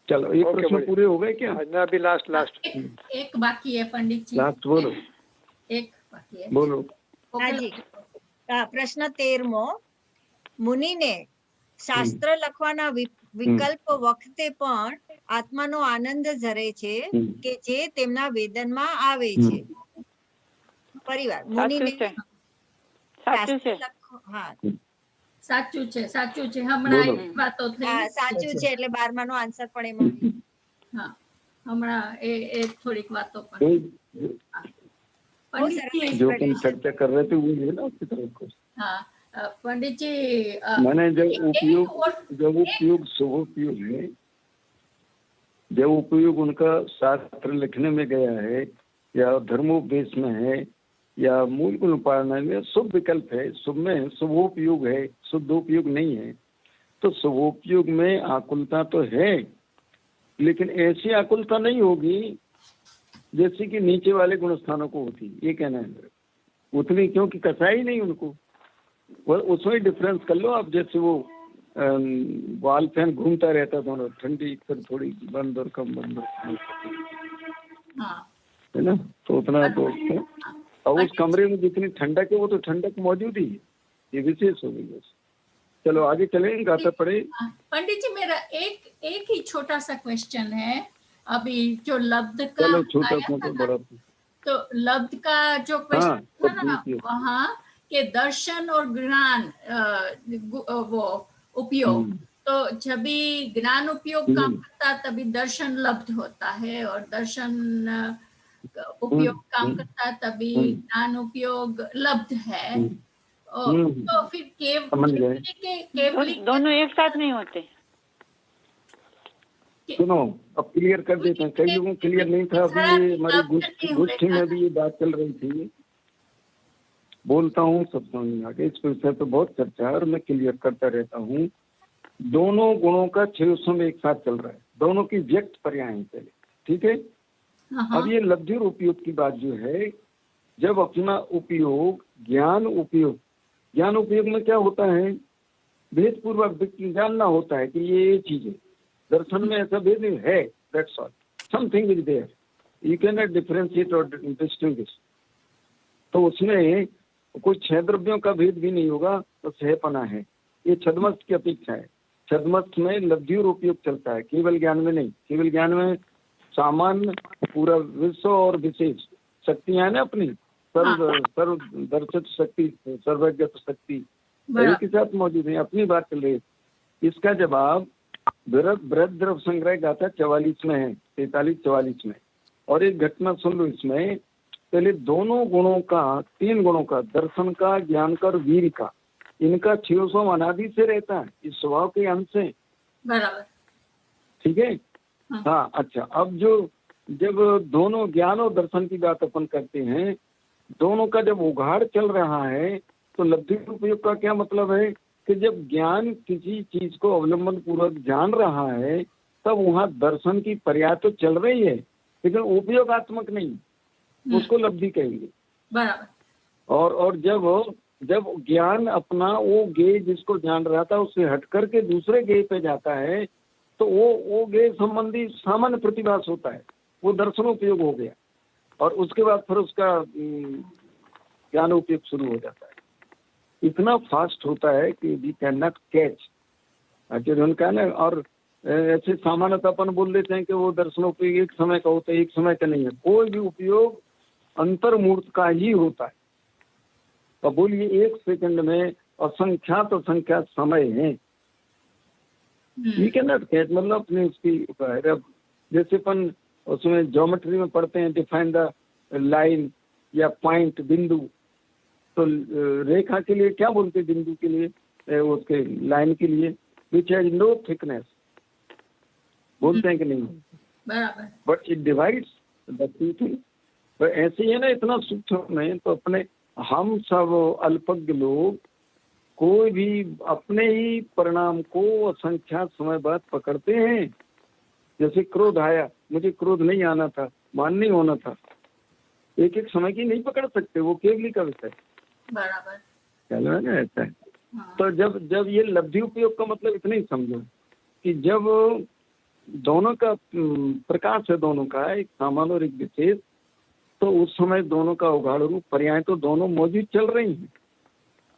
[SPEAKER 1] चलो ये प्रश्न पूरे हो गए क्या?
[SPEAKER 2] ना अभी लास्ट
[SPEAKER 3] एक बाकी है पंडित जी।
[SPEAKER 1] लास्ट बोलो।
[SPEAKER 3] एक बाकी है,
[SPEAKER 1] बोलो।
[SPEAKER 4] हाँ जी, પ્રશ્ન 13મો, મુનિને શાસ્ત્ર લખવાના વિકલ્પ વખતે પણ આત્માનો આનંદ ઝરે છે કે જે તેમના વેદનમાં આવે છે. પરિવાર મુનિને
[SPEAKER 6] સાચું છે.
[SPEAKER 4] હા
[SPEAKER 3] સાચું છે હમણાં
[SPEAKER 1] બોલો.
[SPEAKER 3] એક વાતો થઈ.
[SPEAKER 4] હા સાચું છે, એટલે 12માનો આન્સર પણ એમાં આવ્યો.
[SPEAKER 3] હા હમણાં એ થોડીક વાતો પણ
[SPEAKER 4] બહુ સરસ
[SPEAKER 3] पंडित जी
[SPEAKER 1] जो तुम चर्चा कर रहे थे वो है ना उसकी तरफ को।
[SPEAKER 3] हाँ पंडित जी
[SPEAKER 1] मैंने जब उपयोग शुभोपयोग है, जब उपयोग उनका शास्त्र लिखने में गया है या धर्मोपदेश में है या मूल गुण पालना में, शुभ विकल्प है, शुभ में शुभोपयोग है, शुद्धोपयोग नहीं है, तो शुभोपयोग में आकुलता तो है, लेकिन ऐसी आकुलता नहीं होगी जैसे कि नीचे वाले गुण स्थानों को होती, ये कहना है मेरा। उतनी क्योंकि कसाई नहीं उनको, वो उसमें डिफरेंस कर लो आप। जैसे वो वाल फैन घूमता रहता दोनों, ठंडी फिर थोड़ी बंद और कम बंद है ना, तो उतना तो और उस कमरे में जितनी ठंडक है वो तो ठंडक मौजूद ही है, ये विशेष हो गई बस। चलो आगे चलें, गाता पड़े।
[SPEAKER 3] पंडित जी मेरा एक ही छोटा सा क्वेश्चन है, अभी जो लब्ध का
[SPEAKER 1] चलो छोटा
[SPEAKER 3] आया था
[SPEAKER 1] बड़ा
[SPEAKER 3] तो लब्ध का जो क्वेश्चन था ना वहाँ के दर्शन और ज्ञान वो उपयोग, तो जब भी ज्ञान उपयोग काम करता तभी दर्शन लब्ध होता है, और दर्शन उपयोग काम करता तभी ज्ञान उपयोग लब्ध है। तो फिर केवली
[SPEAKER 6] दोनों एक साथ नहीं होते।
[SPEAKER 1] सुनो अब क्लियर कर देते हैं, कई लोगों को क्लियर नहीं था। अभी ये हमारी गोष्ठी में भी ये बात चल रही थी, बोलता हूँ सब समझ में आ गया। इस विषय पे बहुत चर्चा है और मैं क्लियर करता रहता हूँ। दोनों गुणों का क्षेत्र में एक साथ चल रहा है, दोनों की व्यक्त पर्याय है पहले, ठीक है। अब ये लब्धि और उपयोग की बात जो है, जब अपना उपयोग ज्ञान उपयोग में क्या होता है, भेद पूर्वक जानना होता है कि ये चीज है। दर्शन में ऐसा भेद नहीं है, that's all, something is there, you can not differentiate और डिस्टिंग्विश। तो उसमें कोई छह द्रव्यों का भेद भी नहीं होगा, तो छहपना है। ये छद्मस्त की अपेक्षा है। छद्मस्त में लब्धि और उपयोग चलता है, केवल ज्ञान में नहीं। केवल ज्ञान में सामान्य पूरा विश्व और विशेष शक्तियां ना अपनी सर्व दर्शित शक्ति, सर्वज्ञ शक्ति एक के साथ मौजूद है। अपनी बात चल रही है। इसका जवाब बृहद द्रव्य संग्रह गाथा 44 में है, 43-44 में। और एक घटना सुन लो इसमें। पहले दोनों गुणों का, 3 गुणों का, दर्शन का, ज्ञान का और वीर का, इनका 600 अनादि से रहता है, इस स्वभाव के अंश है,
[SPEAKER 3] बराबर,
[SPEAKER 1] ठीक है। हाँ अच्छा, अब जब दोनों ज्ञान और दर्शन की बात अपन करते हैं, दोनों का जब उघाड़ चल रहा है, तो लब्धि उपयोग का क्या मतलब है कि जब ज्ञान किसी चीज को अवलंबन पूर्वक जान रहा है, तब वहाँ दर्शन की पर्याय तो चल रही है, लेकिन उपयोगात्मक नहीं, उसको लब्धि कहेंगे।
[SPEAKER 3] बराबर।
[SPEAKER 1] और जब ज्ञान अपना वो गेय जिसको जान रहा था उससे हट करके दूसरे गेय पे जाता है, तो वो गेय संबंधी सामान्य प्रतिभास होता है, वो दर्शनोपयोग हो गया। और उसके बाद फिर उसका ज्ञान उपयोग शुरू हो जाता है। इतना फास्ट होता है कि वी कैन नॉट कैच, उनका ना। और ऐसे सामान्यतः अपन बोल देते हैं कि वो दर्शनोपयोग एक समय का होता है, एक समय का नहीं है। कोई भी उपयोग अंतर्मूर्त का ही होता है। तो बोलिए 1 सेकंड में असंख्यात समय है, वी कैन नॉट कैच, मतलब अपने उसकी। जैसे अपन उसमें ज्योमेट्री में पढ़ते हैं, डिफाइन द लाइन या पॉइंट, बिंदु। तो रेखा के लिए क्या बोलते हैं, बिंदु के लिए, उसके लाइन के लिए, विच हैज नो थिकनेस, बोलते हैं कि नहीं,
[SPEAKER 3] बराबर।
[SPEAKER 1] But it divides the two things. तो ऐसे ही है ना, इतना सूक्ष्म में। तो अपने हम सब अल्पज्ञ लोग कोई भी अपने ही परिणाम को असंख्यात समय बाद पकड़ते हैं। जैसे क्रोध आया, मुझे क्रोध नहीं आना था, मान नहीं होना था, एक एक समय की नहीं पकड़ सकते, वो केवली का विषय
[SPEAKER 3] बराबर
[SPEAKER 1] ख्याल है ना, ऐसा है।
[SPEAKER 3] हाँ,
[SPEAKER 1] तो जब ये लब्धि उपयोग का मतलब इतना ही समझो कि जब दोनों का प्रकाश है, दोनों का एक सामान्य और एक विशेष, तो उस समय दोनों का उगाड़ रूप पर्याय तो दोनों मौजूद चल रही हैं,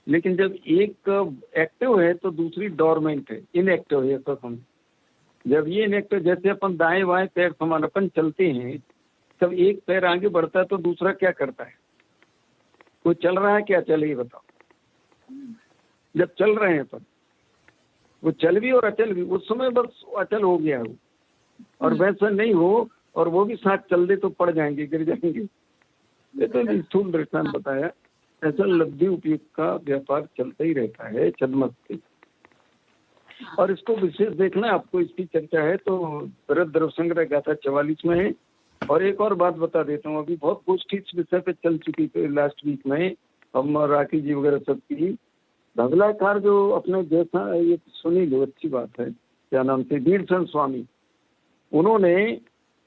[SPEAKER 1] लेकिन जब एक एक्टिव है तो दूसरी डोरमेंट है, इनएक्टिव है, ऐसा समझ। जब ये इनएक्टिव, जैसे अपन दाएं बाएं पैर समान अपन चलते हैं, तब एक पैर आगे बढ़ता है तो दूसरा क्या करता है, वो चल रहा है, क्या चले ये बताओ। जब चल रहे हैं तब वो चल भी और अचल भी, उस समय बस अचल हो गया वो, और वैसा नहीं हो और वो भी साथ चल दे तो पड़ जाएंगे, गिर जाएंगे। ये तो स्थूल दृष्टांत बताया। ऐसा लब्धि उपयोग का व्यापार चलता ही रहता है छद्मस्ती, और इसको विशेष देखना, आपको इसकी चर्चा है तो भरत द्रव्य संग्रह गाथा 44 में है। और एक और बात बता देता हूँ, अभी बहुत गोष्ठी इस विषय पे चल चुकी थी लास्ट वीक में, हम राखी जी वगैरह सब की। धवलाकार जो अपने जैसा, ये सुनी लो, अच्छी बात है, क्या नाम से, वीरचंद स्वामी, उन्होंने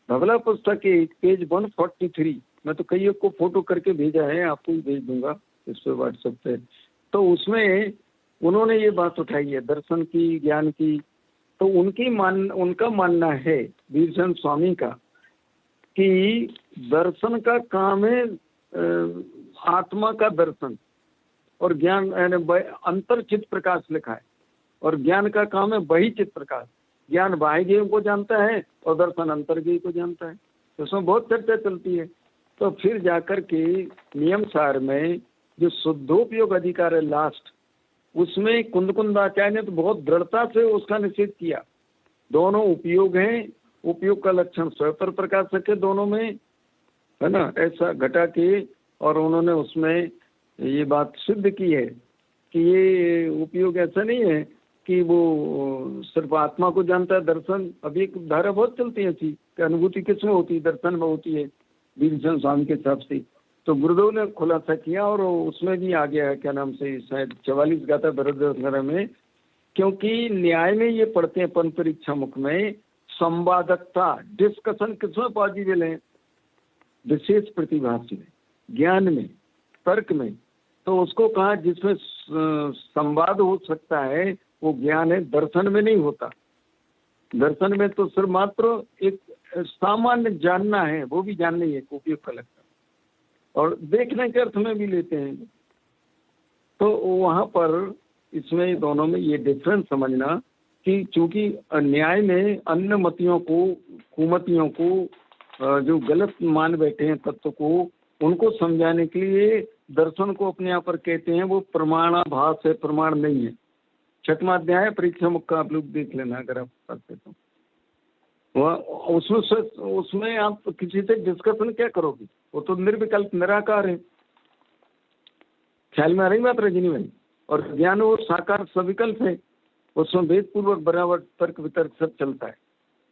[SPEAKER 1] धवला पुस्तक के पेज 143, मैं तो कई को फोटो करके भेजा है, आपको भी भेज दूंगा इस पे व्हाट्सएप पे, तो उसमें उन्होंने ये बात उठाई है दर्शन की, ज्ञान की। तो उनका मानना है वीरचंद स्वामी का कि दर्शन का काम है आत्मा का दर्शन, और ज्ञान अंतर चित्त प्रकाश लिखा है, और ज्ञान का काम है बही चित्त प्रकाश। ज्ञान बाह्य ज्ञेय को जानता है और दर्शन अंतर ज्ञेय को जानता है, तो उसमें बहुत चर्चा चलती है। तो फिर जाकर के नियम सार में जो शुद्धोपयोग अधिकार है लास्ट, उसमें कुंदकुंदाचार्य ने तो बहुत दृढ़ता से उसका निषेध किया। दोनों उपयोग हैं, उपयोग का लक्षण स्वपर प्रकाशक है दोनों में, है ना, ऐसा घटा के, और उन्होंने उसमें ये बात सिद्ध की है कि ये उपयोग ऐसा नहीं है कि वो सिर्फ आत्मा को जानता है दर्शन। अभी एक धारा बहुत चलती है ऐसी कि अनुभूति किसमें होती है, दर्शन में होती है, वीरचंद स्वामी के हिसाब से। तो गुरुदेव ने खुलासा किया, और उसमें भी आ गया है, क्या नाम से, शायद 44 गाथा भरत में, क्योंकि न्याय में ये पढ़ते हैं अपन परीक्षा मुख में, संवादकता, डिस्कशन किसमें पॉजिबल है, विशेष प्रतिभास में, ज्ञान में, तर्क में। तो उसको कहा जिसमें संवाद हो सकता है वो ज्ञान है, दर्शन में नहीं होता। दर्शन में तो सिर्फ मात्र एक सामान्य जानना है, वो भी जानना ही है, उपयोग का लगता है, और देखने के अर्थ में भी लेते हैं। तो वहाँ पर इसमें दोनों में ये डिफरेंस समझना कि चूंकि न्याय में अन्य मतियों को, कुमतियों को, जो गलत मान बैठे हैं तत्व को, उनको समझाने के लिए दर्शन को अपने यहाँ पर कहते हैं वो प्रमाणाभास है, प्रमाण नहीं है। 6वां अध्याय परीक्षा मुख का आप लोग देख लेना अगर आप पढ़ते तो। उसमें आप किसी से डिस्कशन क्या करोगे, वो तो निर्विकल्प निराकार है। ख्याल में आ रही बात रजनी भाई? और ज्ञान वो साकार सविकल्प है, उसमें भेद पूर्वक बराबर तर्क वितर्क सब चलता है।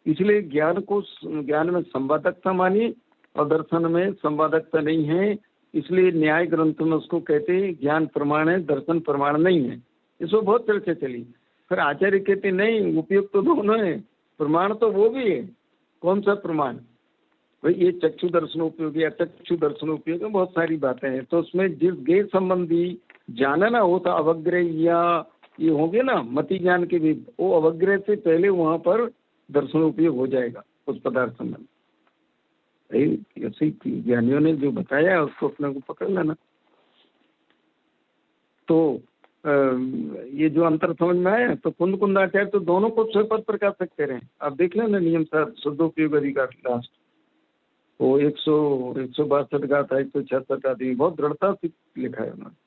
[SPEAKER 1] इसलिए ज्ञान में संवादकता मानिए, और दर्शन में संवादकता नहीं है। इसलिए न्याय ग्रंथ में उसको कहते हैं ज्ञान प्रमाण है, दर्शन प्रमाण नहीं है। इसमें बहुत चर्चा चली। फिर आचार्य कहते नहीं, उपयोग तो दोनों है, प्रमाण तो वो भी है। कौन सा प्रमाण भाई? ये चक्षु दर्शन उपयोग या चक्षु दर्शन उपयोग है, बहुत सारी बातें हैं। तो उसमें जिस गेय संबंधी जानना होता अवग्रह या ये होंगे ना मति ज्ञान के भी, वो अवग्रह से पहले वहां पर दर्शन उपयोग हो जाएगा उस पदार्थ संबंध। ऐसे ज्ञानियों ने जो बताया है उसको अपने को पकड़ लेना। तो ये जो अंतर समझ में आया, तो कुंदाचार्य तो दोनों को स्वपद प्रकाश सकते रहे। आप देख लेना नियम साहब शुद्धोपयोग अधिकार लास्ट, वो 162 गाथा 166 गाथा बहुत दृढ़ता से लिखा है उन्होंने।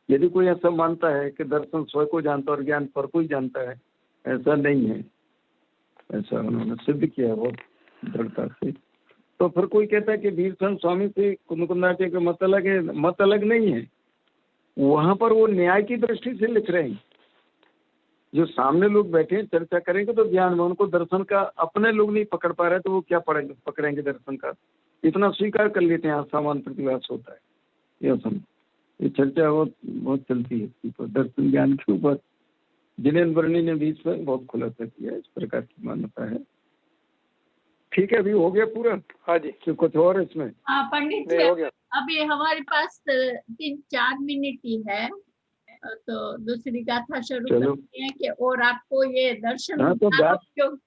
[SPEAKER 1] यदि कोई ऐसा मानता है कि दर्शन स्वयं को जानता और ज्ञान पर कोई जानता है, ऐसा नहीं है, ऐसा उन्होंने सिद्ध किया है बहुत दृढ़ता से। तो फिर कोई कहता है कि वीरचंद स्वामी से कुंदाचार्य का मत अलग है, मत अलग नहीं है। वहां पर वो न्याय की दृष्टि से लिख रहे हैं। जो सामने लोग बैठे हैं चर्चा करेंगे तो ज्ञान में, उनको दर्शन का अपने लोग नहीं पकड़ पा रहे तो वो क्या पकड़ेंगे दर्शन का, इतना स्वीकार कर लेते हैं। सामान्य प्रतिभास होता है ये चर्चा बहुत चलती है दर्शन ज्ञान के ऊपर। जिनेन्द्र वर्णी ने भी इस पर बहुत खुलासा किया, इस प्रकार की मान्यता है। ठीक है, अभी हो गया पूरा?
[SPEAKER 2] हाँ जी,
[SPEAKER 1] कि कुछ और इसमें?
[SPEAKER 3] हाँ पंडित
[SPEAKER 2] नहीं
[SPEAKER 3] जी,
[SPEAKER 2] हो गया।
[SPEAKER 3] अभी हमारे पास 3-4 मिनट ही है, तो दूसरी गाथा शुरू
[SPEAKER 1] चलो।
[SPEAKER 3] करते हैं कि, और आपको ये दर्शन
[SPEAKER 1] हाँ, तो
[SPEAKER 3] ज्ञान
[SPEAKER 1] बात-
[SPEAKER 3] उपयोग,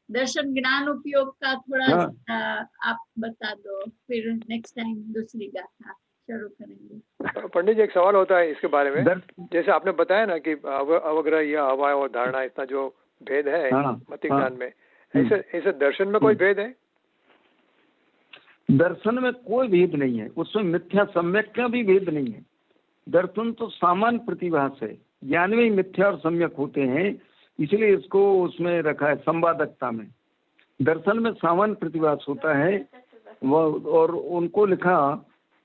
[SPEAKER 3] दर्शन ज्ञान उपयोग का थोड़ा
[SPEAKER 1] हाँ।
[SPEAKER 3] आप बता दो, फिर नेक्स्ट टाइम दूसरी गाथा शुरू करेंगे।
[SPEAKER 2] पंडित जी, एक सवाल होता है इसके बारे में।
[SPEAKER 1] दर्शन-
[SPEAKER 2] जैसे आपने बताया ना कि अवग्रह या अवय और धारणा, इतना जो भेद है
[SPEAKER 1] हाँ,
[SPEAKER 2] मति
[SPEAKER 1] हाँ।
[SPEAKER 2] ज्ञान में, ऐसे ऐसे दर्शन में कोई भेद है?
[SPEAKER 1] दर्शन में कोई भेद नहीं है, उसमें मिथ्या सम्यक का भी भेद नहीं है। दर्शन तो सामान्य प्रतिभास है, ज्ञान में ही मिथ्या और सम्यक होते हैं, इसलिए इसको उसमें रखा है संवादकता में। दर्शन में सामान्य प्रतिभास होता है वह, और उनको लिखा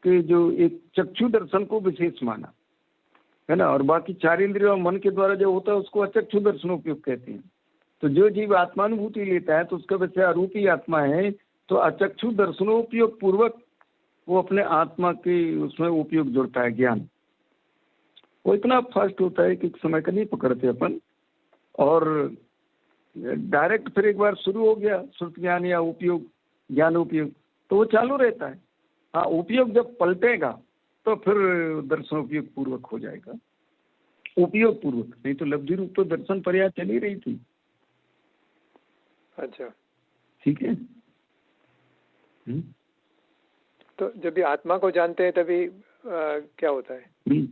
[SPEAKER 1] कि जो एक चक्षु दर्शन को विशेष माना है ना, और बाकी 4 इंद्रियों और मन के द्वारा जो होता है उसको अचक्षु दर्शन उपयोग कहते हैं। तो जो जीव आत्मानुभूति लेता है तो उसका वैसे अरूपी आत्मा है, तो अचक्षु दर्शनोपयोग पूर्वक वो अपने आत्मा के उसमें उपयोग जुड़ता है ज्ञान। वो इतना फास्ट होता है कि समय का नहीं पकड़ते अपन, और डायरेक्ट फिर एक बार शुरू हो गया श्रुत ज्ञान या उपयोग ज्ञान उपयोग तो वो चालू रहता है। हाँ, उपयोग जब पलटेगा तो फिर दर्शन उपयोग पूर्वक हो जाएगा, उपयोग पूर्वक, नहीं तो लब्धि रूप तो दर्शन पर्याय चली रही थी।
[SPEAKER 2] अच्छा,
[SPEAKER 1] ठीक है।
[SPEAKER 2] तो जब भी आत्मा को जानते हैं तभी क्या होता है?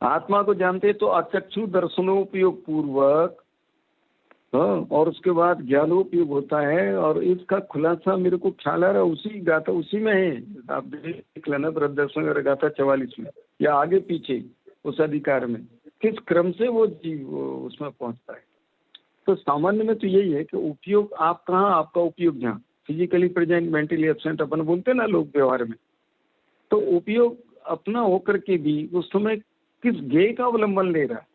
[SPEAKER 1] आत्मा को जानते हैं तो अचक्षु दर्शनोपयोग पूर्वक, और उसके बाद ज्ञानोपयोग होता है। और इसका खुलासा मेरे को ख्याल आ रहा है उसी गाथा उसी में है, आप देख लेना दर्शन गाथा 44 में या आगे पीछे उस अधिकार में किस क्रम से वो जीव उसमें पहुंचता है। तो सामान्य में तो यही है कि उपयोग आप कहाँ, आपका उपयोग जहाँ, फिजिकली प्रेजेंट मेंटली एब्सेंट अपन बोलते हैं ना लोग व्यवहार में, तो उपयोग अपना होकर के भी उस समय किस ज्ञेय का अवलंबन ले रहा है।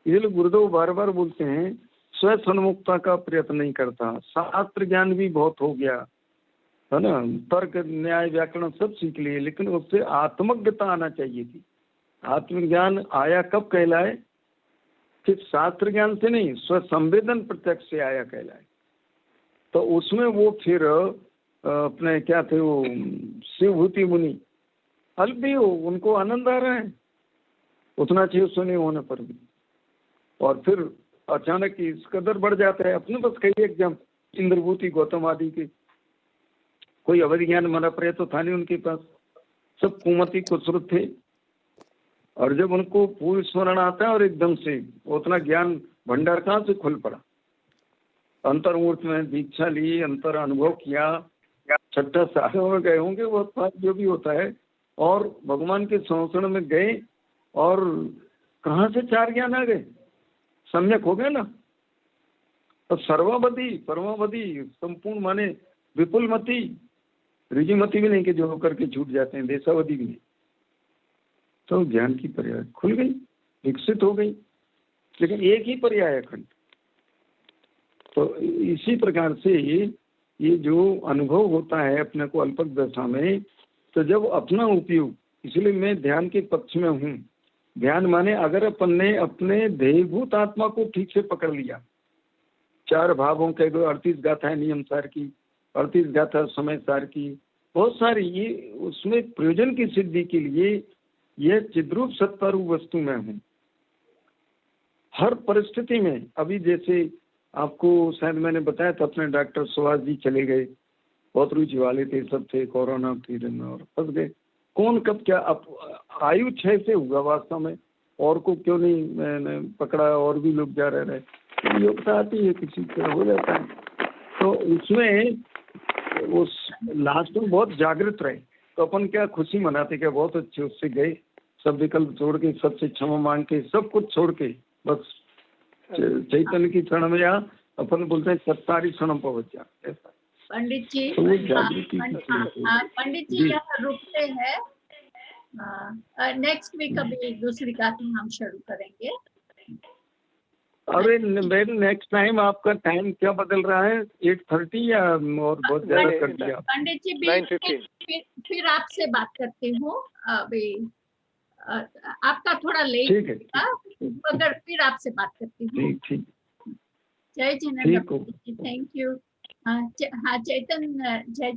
[SPEAKER 1] इसलिए गुरुदेव बार बार बोलते हैं स्वयं सन्मुखता का प्रयत्न नहीं करता। शास्त्र ज्ञान भी बहुत हो गया है ना, तर्क न्याय व्याकरण सब सीख लिए, लेकिन उससे आत्मज्ञता आना चाहिए थी। आत्मज्ञान आया कब कहलाए? सिर्फ शास्त्र ज्ञान से नहीं, स्वसंवेदन प्रत्यक्ष से आया कहलाए। तो उसमें वो फिर अपने क्या थे वो शिवभूति मुनि, अल्प भी हो, उनको आनंद आ रहा है उतना चाहिए सुने होने पर भी, और फिर अचानक इस कदर बढ़ जाता है। अपने बस कई एग्जाम इंद्रभूति गौतम आदि के, कोई अवधि ज्ञान मना प्रय तो था नहीं उनके पास, सब कुमति कुसुत थे, और जब उनको पूर्ण स्मरण आता है और एकदम से उतना ज्ञान भंडार कहाँ से खुल पड़ा। अंतर्मूर्त में दीक्षा ली, अंतर अनुभव किया, 6 सालों में गए होंगे बहुत बात जो भी होता है, और भगवान के संरक्षण में गए, और कहाँ से 4 ज्ञान आ गए, सम्यक हो गए ना। तो सर्वावधि परमावधि संपूर्ण माने विपुल मति, ऋजुमति भी नहीं कि जो होकर के छूट जाते हैं, देशावधि भी नहीं। तो ज्ञान की पर्याय खुल गई, विकसित हो गई, लेकिन एक ही पर्याय अखंड। तो इसी प्रकार से ये जो अनुभव होता है अपने को अल्पक दशा में, तो जब अपना उपयोग, इसलिए मैं ध्यान के पक्ष में हूँ। ध्यान माने अगर अपन ने अपने देहभूत आत्मा को ठीक से पकड़ लिया, 4 भावों के 38 गाथा है नियम सार की, 38 गाथा समय सार की, बहुत सारी, ये उसमें प्रयोजन की सिद्धि के लिए यह चिद्रूप सत्तारूप वस्तु में हूँ हर परिस्थिति में। अभी जैसे आपको शायद मैंने बताया था, अपने डॉक्टर सुभाष जी चले गए, बहुत रुचि वाले थे, सब थे, कोरोना पीरियड में और फंस गए। कौन कब क्या, अब आयु 6 से हुआ वास्तव में, और को क्यों नहीं मैंने पकड़ा, और भी लोग जा रहे, योग्यता आती है किसी का हो जाता है। तो उसमें उस लास्ट में बहुत जागृत रहे, तो अपन क्या खुशी मनाते, क्या बहुत अच्छे उससे गए, सब विकल्प छोड़ के, सबसे क्षमा मांग के, सब कुछ छोड़ के, बस चैतन्य की क्षण में, या अपन बोलते हैं सत्तारी क्षण पहुंचा। ऐसा
[SPEAKER 3] पंडित जी,
[SPEAKER 1] तो वो जागृति
[SPEAKER 3] पंडित जी यहाँ रुकते हैं, नेक्स्ट वीक अभी दूसरी गाथा हम शुरू करेंगे।
[SPEAKER 1] अरे मेरे नेक्स्ट टाइम आपका टाइम क्या बदल रहा है, 8:30 या और बहुत ज्यादा कर दिया?
[SPEAKER 3] पंडित जी
[SPEAKER 2] 9:15
[SPEAKER 3] फिर आपसे बात करती हूँ अभी, आपका थोड़ा लेट
[SPEAKER 1] ठीक है,
[SPEAKER 3] मगर फिर आपसे बात करती हूँ।
[SPEAKER 1] ठीक
[SPEAKER 3] जय जिनेंद्र, थैंक यू। हाँ चेतन जय